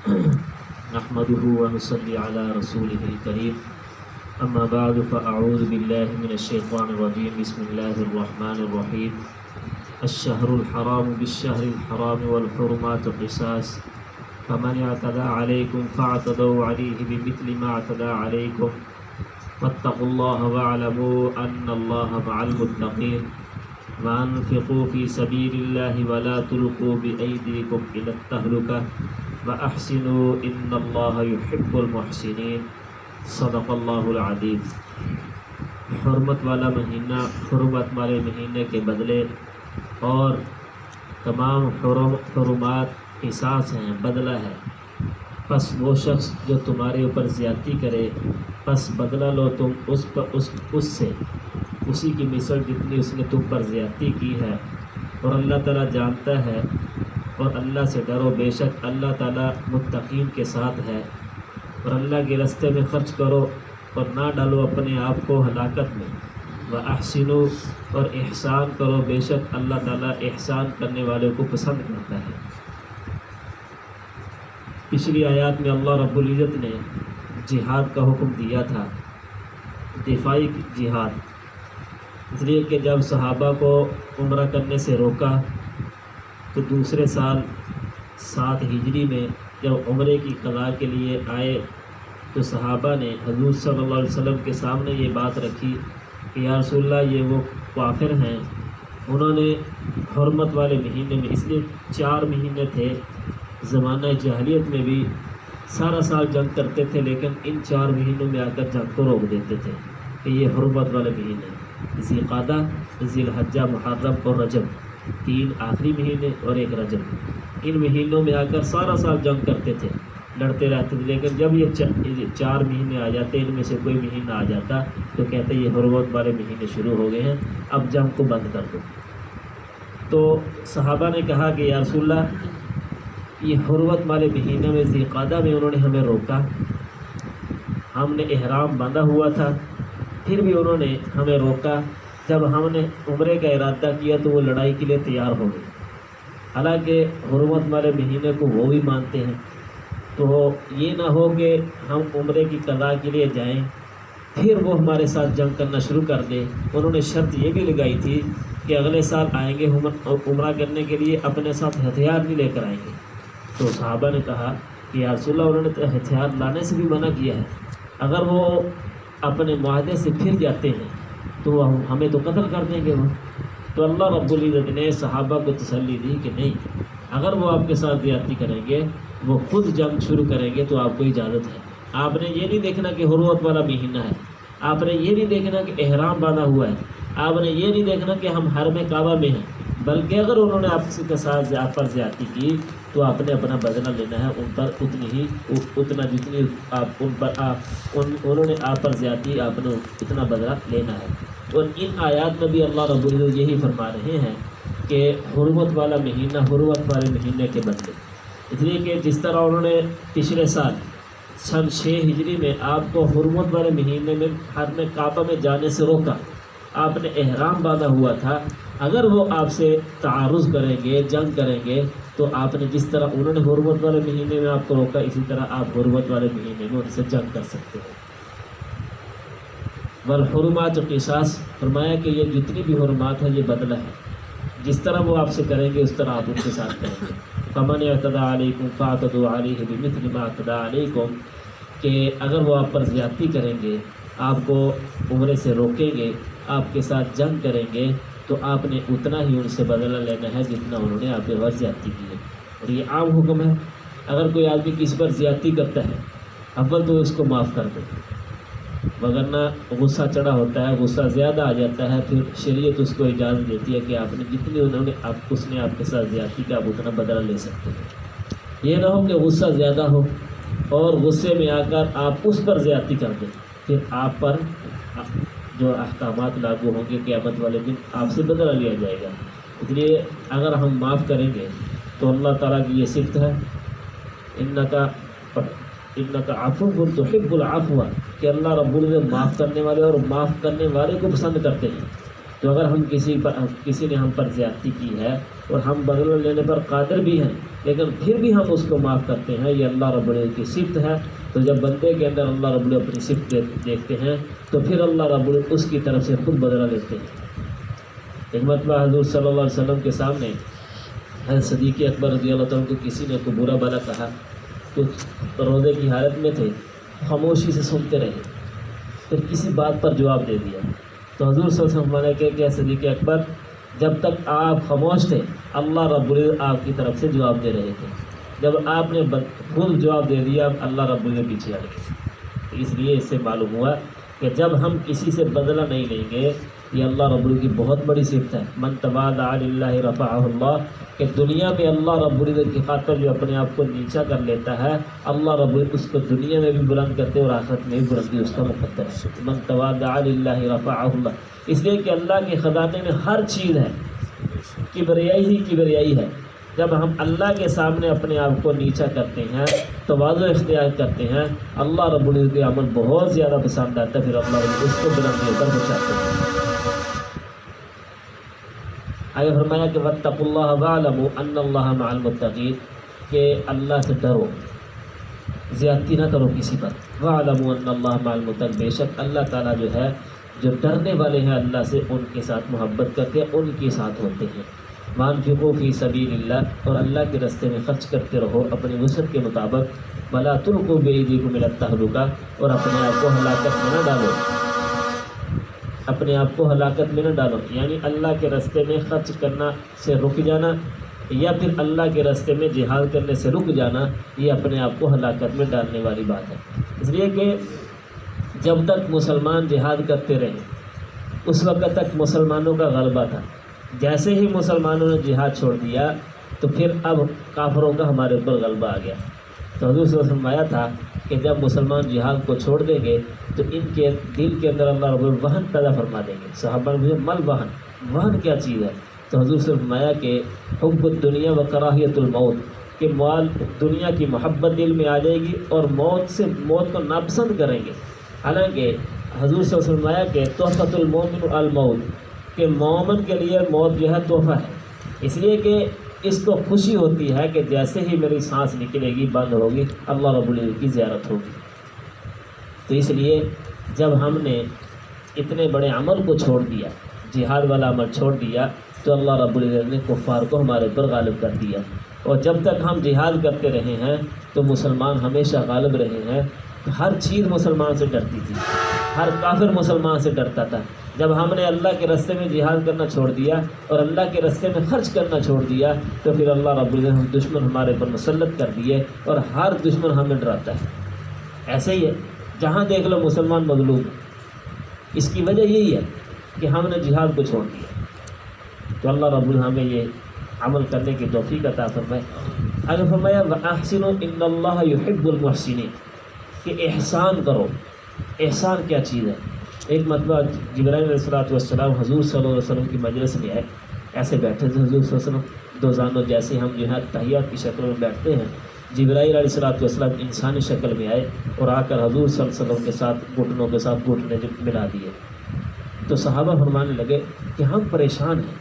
نحمده ونصلي على رسوله الكريم اما بعد فاعوذ بالله من الشيطان الرجيم بسم الله الرحمن الرحيم الشهر الحرام بالشهر الحرام والحرمات قصاص فمن اعتدى عليكم فاعتدوا عليه بمثل ما اعتدى عليكم واتقوا الله واعلموا ان الله مع المتقين وانفقوا في سبيل الله ولا تلقوا بأيديكم إلى التهلكة وأحسنوا إن الله يحب المحسنين صدق اللہ العظیم۔ حرمت والا مہینہ، حرمت والے مہینے کے بدلے اور تمام حرمات قصاص ہیں، بدلہ ہے۔ پس وہ شخص جو تمہارے اوپر زیادتی کرے پس بدلہ لو تم اس سے اسی کی مثل جتنی اس نے تم پر زیادتی کی ہے، اور اللہ تعالیٰ جانتا ہے، اور اللہ سے ڈرو، بے شک اللہ تعالیٰ متقین کے ساتھ ہے۔ اور اللہ کے راستے میں خرچ کرو اور نہ ڈالو اپنے آپ کو ہلاکت میں۔ وَأَحْسِنُوا اور احسان کرو، بے شک اللہ تعالیٰ احسان کرنے والوں کو پسند کرتا ہے۔ پچھلی آیات میں اللہ رب العزت نے جہاد کا حکم دیا تھا، دفاعی جہاد، اس لیے کہ جب صحابہ کو عمرہ کرنے سے روکا تو دوسرے سال 7 ہجری میں جب عمرے کی قضاء کے لیے آئے تو صحابہ نے حضور صلی اللہ علیہ وسلم کے سامنے یہ بات رکھی کہ یا رسول اللہ یہ وہ کافر ہیں، انہوں نے حرمت والے مہینے میں، اس لیے 4 مہینے تھے زمانہ جاہلیت میں بھی، سارا سال جنگ کرتے تھے، لیکن ان 4 مہینوں میں آ کر جنگ کو روک دیتے تھے کہ یہ حرمت والے مہینے ہیں۔ ذی قعدہ، ذی الحجہ، محرم اور رجب، 3 آخری مہینے اور 1 رجب، ان مہینوں میں آ کر سارا سال جنگ کرتے تھے، لڑتے رہتے تھے، لیکن جب یہ 4 مہینے آ جاتے، ان میں سے کوئی مہینہ آ جاتا تو کہتے یہ حرمت والے مہینے شروع ہو گئے ہیں، اب جنگ کو بند کر دو۔ تو صحابہ نے کہا کہ یا رسول اللہ یہ حرمت والے مہینے میں ذی قعدہ میں انہوں نے ہمیں روکا، ہم نے احرام باندھا ہوا تھا، پھر بھی انہوں نے ہمیں روکا، جب ہم نے عمرے کا ارادہ کیا تو وہ لڑائی کے لیے تیار ہو گئے، حالانکہ حرمت والے مہینے کو وہ بھی مانتے ہیں۔ تو یہ نہ ہو کہ ہم عمرے کی قضاء کے لیے جائیں پھر وہ ہمارے ساتھ جنگ کرنا شروع کر دیں۔ انہوں نے شرط یہ بھی لگائی تھی کہ اگلے سال آئیں گے عمرہ کرنے کے لیے، اپنے ساتھ ہتھیار بھی لے کر آئیں گے۔ تو صحابہ نے کہا کہ یا رسول اللہ انہوں نے تو ہتھیار لانے سے بھی منع کیا ہے، اگر وہ اپنے معاہدے سے پھر جاتے ہیں تو ہمیں تو قتل کر دیں گے وہ۔ تو اللہ رب العزت نے صحابہ کو تسلی دی کہ نہیں، اگر وہ آپ کے ساتھ زیادتی کریں گے، وہ خود جنگ شروع کریں گے تو آپ کو اجازت ہے۔ آپ نے یہ نہیں دیکھنا کہ حرمت والا مہینہ ہے، آپ نے یہ نہیں دیکھنا کہ احرام باندھا ہوا ہے، آپ نے یہ نہیں دیکھنا کہ ہم حرم کعبہ میں ہیں، بلکہ اگر انہوں نے آپ کے ساتھ آپ پر زیادتی کی تو آپ نے اپنا بدلہ لینا ہے ان پر اتنا جتنی آپ ان پر انہوں نے آپ پر زیادتی، آپ نے اتنا بدلہ لینا ہے۔ اور ان آیات میں بھی اللہ رب العزت یہی فرما رہے ہیں کہ حرمت والا مہینہ حرمت والے مہینے کے بدلے، اس لیے کہ جس طرح انہوں نے پچھلے سال سن 6 ہجری میں آپ کو حرمت والے مہینے میں حرم کعبہ میں جانے سے روکا، آپ نے احرام باندھا ہوا تھا، اگر وہ آپ سے تعارض کریں گے، جنگ کریں گے، تو آپ نے جس طرح انہوں نے حرمت والے مہینے میں آپ کو روکا، اسی طرح آپ حرمت والے مہینے میں ان سے جنگ کر سکتے ہیں۔ والحرمات قصاص، فرمایا کہ یہ جتنی بھی حرمات ہیں یہ بدلہ ہے، جس طرح وہ آپ سے کریں گے اس طرح آپ ان کے ساتھ کریں گے۔ فمن اعتدى علیکم فاعتدوا علیہ بمثل ما اعتدى علیکم، کہ اگر وہ آپ پر زیادتی کریں گے، آپ کو عمرے سے روکیں گے، آپ کے ساتھ جنگ کریں گے، تو آپ نے اتنا ہی ان سے بدلہ لینا ہے جتنا انہوں نے آپ کے بعد زیادتی کی ہے۔ اور یہ عام حکم ہے، اگر کوئی آدمی کسی پر زیادتی کرتا ہے اول تو اس کو معاف کر دے، وگرنہ غصہ چڑھا ہوتا ہے، غصہ زیادہ آ جاتا ہے، پھر شریعت اس کو اجازت دیتی ہے کہ آپ نے جتنی اس نے آپ کے ساتھ زیادتی کا آپ اتنا بدلہ لے سکتے ہیں۔ یہ نہ ہو کہ غصہ زیادہ ہو اور غصے میں آ کر آپ اس پر زیادتی کر دیں، پھر آپ پر جو احکامات لاگو ہوں گے قیامت والے دن آپ سے بدلہ لیا جائے گا۔ اس لیے اگر ہم معاف کریں گے تو اللہ تعالیٰ کی یہ صفت ہے، انک عفو تحب العفو، کہ اللہ رب العزت معاف کرنے والے اور معاف کرنے والے کو پسند کرتے ہیں۔ تو اگر ہم کسی نے ہم پر زیادتی کی ہے اور ہم بدلہ لینے پر قادر بھی ہیں لیکن پھر بھی ہم اس کو معاف کرتے ہیں، یہ اللہ رب العزت کی صفت ہے۔ تو جب بندے کے اندر اللہ رب العزت اپنی صفت دیکھتے ہیں تو پھر اللہ رب العزت اس کی طرف سے خود بدلہ لیتے ہیں۔ ایک مرتبہ حضور صلی اللہ علیہ وسلم کے سامنے حضرت صدیق اکبر رضی اللہ تعالیٰ کو کسی نے کوئی برا بھلا کہا، کچھ روزے کی حالت میں تھے، خاموشی سے سنتے رہے، پھر کسی بات پر جواب دے دیا۔ تو حضور صلی اللہ علیہ وسلم نے کہا صدیق اکبر جب تک آپ خاموش تھے اللہ رب العزت آپ کی طرف سے جواب دے رہے تھے، جب آپ نے خود جواب دے دیا اب اللہ رب العزت پیچھے ہٹ گئے۔ اس لیے اس سے معلوم ہوا کہ جب ہم کسی سے بدلہ نہیں لیں گے، یہ اللہ رب العزت کی بہت بڑی صفت ہے۔ من تواضع للہ رفعہ اللہ، کہ دنیا میں اللہ رب العزت کی خاطر جو اپنے آپ کو نیچا کر لیتا ہے اللہ رب العزت اس کو دنیا میں بھی بلند کرتے اور آخرت میں بھی بلندی اس کا مقدر ہے۔ من تواضع للہ رفعہ اللہ، اس لیے کہ اللہ کے خزانے میں ہر چیز ہے، کبریائی ہی کبریائی ہے۔ جب ہم اللہ کے سامنے اپنے آپ کو نیچا کرتے ہیں، تواضع اختیار کرتے ہیں، اللہ رب العزت کے عمل بہت زیادہ پسند آتا ہے، پھر اللہ رب العزت اس کو بلندی پر پہنچاتے ہیں۔ آگے فرمایا کہ واتقوا اللہ واعلموا ان اللہ مع المتقین، کہ اللہ سے ڈرو، زیادتی نہ کرو کسی پر۔ واعلموا ان اللہ مع المتقین، بے شک اللہ تعالیٰ جو ہے جو ڈرنے والے ہیں اللہ سے ان کے ساتھ محبت کرتے ہیں، ان کے ساتھ ہوتے ہیں۔ وانفقوا فی سبیل اللہ، اور اللہ کے راستے میں خرچ کرتے رہو اپنی وسعت کے مطابق۔ ولا تلقوا بایدیکم الی التہلکہ، اور اپنے آپ کو ہلاکت میں نہ ڈالو، اپنے آپ کو ہلاکت میں نہ ڈالو، یعنی اللہ کے راستے میں خرچ کرنا سے رک جانا یا پھر اللہ کے راستے میں جہاد کرنے سے رک جانا، یہ اپنے آپ کو ہلاکت میں ڈالنے والی بات ہے۔ اس لیے کہ جب تک مسلمان جہاد کرتے رہے اس وقت تک مسلمانوں کا غلبہ تھا، جیسے ہی مسلمانوں نے جہاد چھوڑ دیا تو پھر اب کافروں کا ہمارے اوپر غلبہ آ گیا۔ تو حضور صلی اللہ علیہ وسلم آیا تھا کہ جب مسلمان جہاد کو چھوڑ دیں گے تو ان کے دل کے اندر اللہ رب العزت وہن پیدا فرما دیں گے۔ صحابہ نے مل وہن کیا چیز ہے؟ تو حضور صلی اللہ علیہ وسلم کہ حب الدنیا و کراہیت الموت، کہ دنیا کی محبت دل میں آ جائے گی اور موت کو ناپسند کریں گے۔ حالانکہ حضور صلی اللہ علیہ وسلم کہ تحفۃ المومن الموت، کہ مومن کے لیے موت جو ہے تحفہ ہے، اس لیے کہ اس کو خوشی ہوتی ہے کہ جیسے ہی میری سانس نکلے گی بند ہوگی اللہ رب العزت کی زیارت ہوگی۔ تو اس لیے جب ہم نے اتنے بڑے عمل کو چھوڑ دیا، جہاد والا عمل چھوڑ دیا، تو اللہ رب العزت نے کفار کو ہمارے پر غالب کر دیا۔ اور جب تک ہم جہاد کرتے رہے ہیں تو مسلمان ہمیشہ غالب رہے ہیں۔ ہر چیز مسلمان سے ڈرتی تھی، ہر کافر مسلمان سے ڈرتا تھا۔ جب ہم نے اللہ کے راستے میں جہاد کرنا چھوڑ دیا اور اللہ کے راستے میں خرچ کرنا چھوڑ دیا تو پھر اللہ رب العزت ہم دشمن ہمارے پر مسلط کر دیے، اور ہر دشمن ہمیں ڈراتا ہے۔ ایسے ہی ہے، جہاں دیکھ لو مسلمان مظلوم ہے۔ اس کی وجہ یہی ہے کہ ہم نے جہاد کو چھوڑ دیا۔ تو اللہ رب العزت ہمیں یہ عمل کرنے کی توفیق عطا فرمائے۔ آگے فرمایا وَأَحْسِنُوا إِنَّ اللَّهَ يُحِبُّ الْمُحْسِنِينَ، کہ احسان کرو۔ احسان کیا چیز ہے؟ ایک مرتبہ جبرائیل علیہ السلام حضور صلی اللہ علیہ وسلم کی مجلس میں آئے، ایسے بیٹھے تھے حضور صلی اللہ علیہ وسلم، دو زانوں جیسے ہم جو ہے تحیات کی شکل میں بیٹھتے ہیں، جبرائیل علیہ السلام انسانی شکل میں آئے اور آ کر حضور صلی اللہ علیہ وسلم کے ساتھ گھٹنوں کے ساتھ گھٹنے ملا دیے۔ تو صحابہ فرمانے لگے کہ ہم پریشان ہیں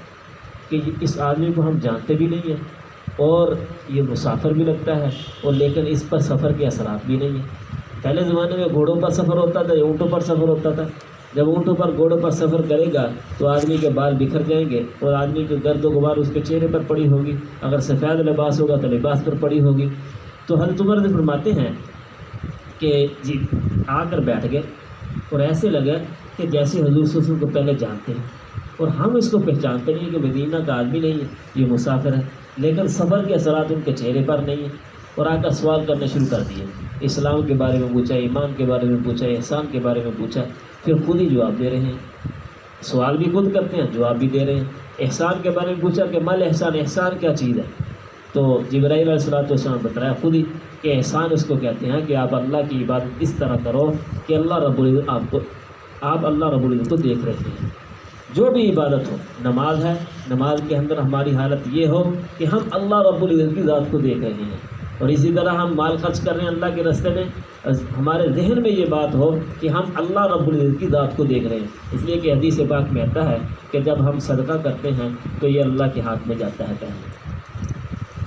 کہ اس آدمی کو ہم جانتے بھی نہیں ہیں اور یہ مسافر بھی لگتا ہے، اور لیکن اس پر سفر کے اثرات بھی نہیں ہیں۔ پہلے زمانے میں گھوڑوں پر سفر ہوتا تھا یا اونٹوں پر سفر ہوتا تھا۔ جب اونٹوں پر گھوڑوں پر سفر کرے گا تو آدمی کے بال بکھر جائیں گے اور آدمی کے گرد و غبار اس کے چہرے پر پڑی ہوگی، اگر سفید لباس ہوگا تو لباس پر پڑی ہوگی۔ تو حضرت عمر نے فرماتے ہیں کہ جی آ کر بیٹھ گئے اور ایسے لگا کہ جیسے حضور صلی اللہ علیہ وسلم کو پہلے جانتے ہیں، اور ہم اس کو پہچانتے نہیں کہ مدینہ کا آدمی نہیں ہے، یہ مسافر ہے، لیکن سفر کے اثرات ان کے چہرے پر نہیں ہیں۔ اور آ کر سوال کرنے شروع کر دیے، اسلام کے بارے میں پوچھا، ایمان کے بارے میں پوچھا، احسان کے بارے میں پوچھا، پھر خود ہی جواب دے رہے ہیں، سوال بھی خود کرتے ہیں جواب بھی دے رہے ہیں۔ احسان کے بارے میں پوچھا کہ مل احسان، احسان کیا چیز ہے؟ تو جبرائیل علیہ السلام بتایا خود ہی کہ احسان اس کو کہتے ہیں کہ آپ اللہ کی عبادت اس طرح کرو کہ اللہ رب العزت آپ اللہ رب العزت کو دیکھ رہے ہیں۔ جو بھی عبادت ہو، نماز ہے، نماز کے اندر ہماری حالت یہ ہو کہ ہم اللہ رب العزت کی ذات کو دیکھ رہے ہیں، اور اسی طرح ہم مال خرچ کر رہے ہیں اللہ کے راستے میں، ہمارے ذہن میں یہ بات ہو کہ ہم اللہ رب العزت کی ذات کو دیکھ رہے ہیں، اس لیے کہ حدیث پاک میں آتا ہے کہ جب ہم صدقہ کرتے ہیں تو یہ اللہ کے ہاتھ میں جاتا ہے پہلے،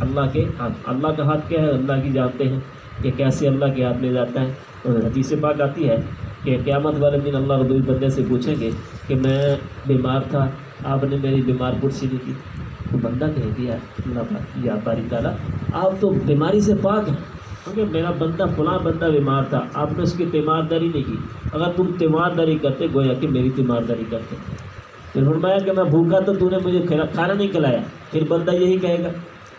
اللہ کے ہاتھ، اللہ کا ہاتھ کیا ہے اللہ کی جانتے ہیں کہ کیسے اللہ کے ہاتھ میں جاتا ہے۔ اور حدیث پاک آتی ہے کہ قیامت والے دن اللہ رب العزت بندے سے پوچھیں گے کہ میں بیمار تھا، آپ نے میری بیمار پرسی نہیں کی، تو بندہ کہے گا یا باری تعالیٰ آپ تو بیماری سے پاک ہیں، کیونکہ میرا بندہ فلاں بندہ بیمار تھا، آپ نے اس کی تیمارداری نہیں کی، اگر تم تیمارداری کرتے گویا کہ میری تیمارداری کرتے۔ پھر فرمایا کہ میں بھوکا تو تو نے مجھے کھانا نہیں کھلایا، پھر بندہ یہی کہے گا،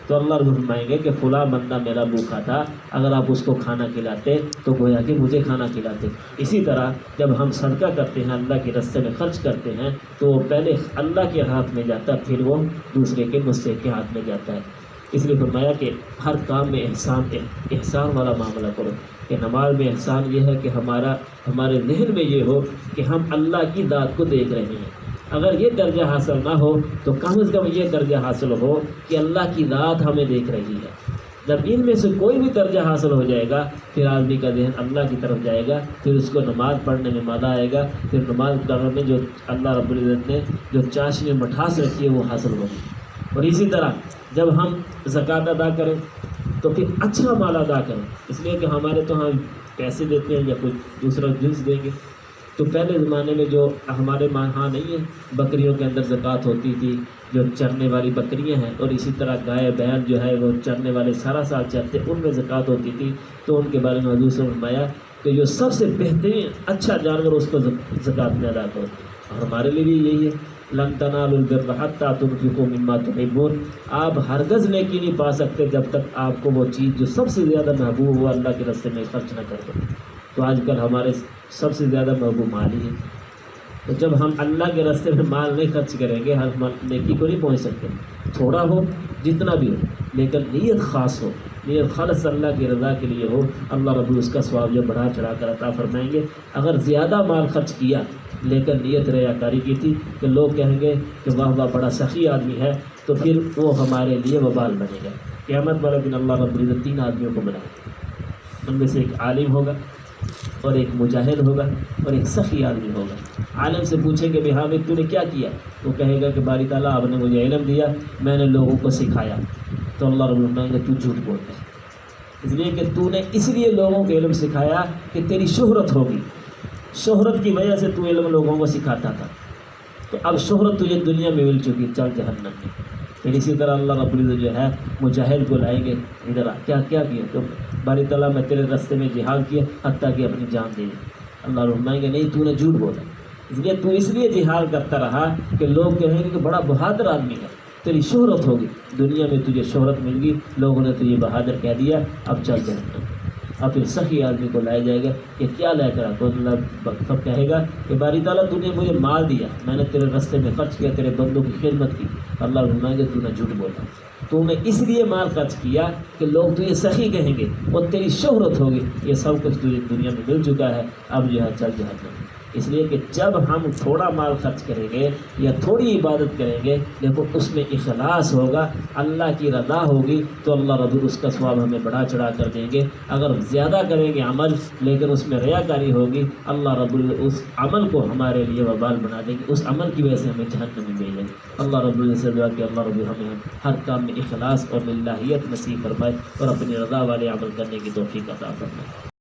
تو اللہ رب فرمائیں گے کہ فلاں بندہ میرا بھوکا تھا، اگر آپ اس کو کھانا کھلاتے تو گویا کہ مجھے کھانا کھلاتے۔ اسی طرح جب ہم صدقہ کرتے ہیں، اللہ کے راستے میں خرچ کرتے ہیں، تو وہ پہلے اللہ کے ہاتھ میں جاتا ہے، پھر وہ دوسرے کے مستحق کے ہاتھ میں جاتا ہے۔ اس لیے فرمایا کہ ہر کام میں احسان والا معاملہ کرو، کہ نماز میں احسان یہ ہے کہ ہمارے ذہن میں یہ ہو کہ ہم اللہ کی ذات کو دیکھ رہے ہیں۔ اگر یہ درجہ حاصل نہ ہو تو کم از کم یہ درجہ حاصل ہو کہ اللہ کی ذات ہمیں دیکھ رہی ہے۔ جب ان میں سے کوئی بھی درجہ حاصل ہو جائے گا، پھر آدمی کا ذہن اللہ کی طرف جائے گا، پھر اس کو نماز پڑھنے میں مزہ آئے گا، پھر نماز پڑھنے میں جو اللہ رب العزت نے جو چاشنی مٹھاس رکھی ہے وہ حاصل ہوگی۔ اور اسی طرح جب ہم زکوٰۃ ادا کریں تو پھر اچھا مال ادا کریں، اس لیے کہ ہمارے تو ہم پیسے دیتے ہیں یا کچھ دوسرا جنس دیں گے، تو پہلے زمانے میں جو ہمارے ہاں نہیں ہے، بکریوں کے اندر زکوٰۃ ہوتی تھی، جو چرنے والی بکریاں ہیں، اور اسی طرح گائے بیل جو ہے وہ چرنے والے سارا سال چرتے، ان میں زکوٰۃ ہوتی تھی، تو ان کے بارے میں حضور نے فرمایا کہ جو سب سے بہترین اچھا جانور اس کو زکوٰۃ میں ادا کرو۔ اور ہمارے لیے بھی یہی ہے، لن تنالوا البر حتى تنفقوا مما تحبون، آپ ہرگز نیکی نہیں پا سکتے جب تک آپ کو وہ چیز جو سب سے زیادہ محبوب ہو اللہ کے راستے میں خرچ نہ کر دو۔ تو آج کل ہمارے سب سے زیادہ محبوب مال ہی ہے، تو جب ہم اللہ کے راستے میں مال نہیں خرچ کریں گے، ہر نیکی کو نہیں پہنچ سکتے، تھوڑا ہو جتنا بھی ہو، لیکن نیت خاص ہو، نیت خالص اللہ کی رضا کے لیے ہو، اللہ رب اس کا ثواب جو بڑھا چڑھا کر عطا فرمائیں گے۔ اگر زیادہ مال خرچ کیا لیکن نیت ریاکاری کی تھی کہ لوگ کہیں گے کہ واہ واہ بڑا سخی آدمی ہے، تو پھر وہ ہمارے لیے وبال بنے گا۔ قیامت والے دن اللہ رب العزت 3 آدمیوں کو بنائے گا، ان میں سے ایک عالم ہوگا اور ایک مجاہد ہوگا اور ایک سخی آدمی ہوگا۔ عالم سے پوچھیں گے بھائی حامد تو نے کیا کیا؟ وہ کہے گا کہ باری تعالیٰ آپ نے مجھے علم دیا، میں نے لوگوں کو سکھایا۔ تو اللہ رب العزت کہیں گے تو جھوٹ بولتا ہے، اس لیے کہ تو نے اس لیے لوگوں کو علم سکھایا کہ تیری شہرت ہوگی، شہرت کی وجہ سے تو علم لوگوں کو سکھاتا تھا، تو اب شہرت تجھے دنیا میں مل چکی، چل جہنم میں۔ پھر اسی طرح اللہ رب العزت جو ہے مجاہد کو لائیں گے، ادھر کیا کیا تو باری تعالیٰ میں تیرے راستے میں جہاد کیا حتیٰ کہ اپنی جان دے دی۔ اللہ فرمائیں گے نہیں تو نے جھوٹ بولا، اس لیے جہاد کرتا رہا کہ لوگ کہیں گے کہ بڑا بہادر آدمی ہے، تیری شہرت ہوگی، دنیا میں تجھے شہرت مل گئی، لوگوں نے تجھے بہادر کہہ دیا، اب چل جہنم۔ اور پھر سخی آدمی کو لایا جائے گا کہ کیا لے کر تو اللہ سب کہے گا کہ باری تعالیٰ تو نے مجھے مال دیا، میں نے تیرے راستے میں خرچ کیا، تیرے بندوں کی خدمت کی۔ اللہ فرمائیں گے تو نے جھوٹ بولا، تو نے اس لیے مال خرچ کیا کہ لوگ تجھے سخی کہیں گے اور تیری شہرت ہوگی، یہ سب کچھ تجھے دنیا میں مل چکا ہے، اب جو ہے چل جہنم۔ اس لیے کہ جب ہم تھوڑا مال خرچ کریں گے یا تھوڑی عبادت کریں گے، دیکھو اس میں اخلاص ہوگا، اللہ کی رضا ہوگی، تو اللہ رب اس کا ثواب ہمیں بڑھا چڑھا کر دیں گے۔ اگر زیادہ کریں گے عمل لیکن اس میں ریاکاری ہوگی، اللہ رب اس عمل کو ہمارے لیے وبال بنا دیں گے، اس عمل کی وجہ سے ہمیں جہنم میں بھیجیں گے۔ اللہ رب سے دعا کہ اللہ رب ہمیں ہر کام میں اخلاص اور للہیت نصیب فرمائے اور اپنی رضا والے عمل کرنے کی توفیق عطا فرمائے۔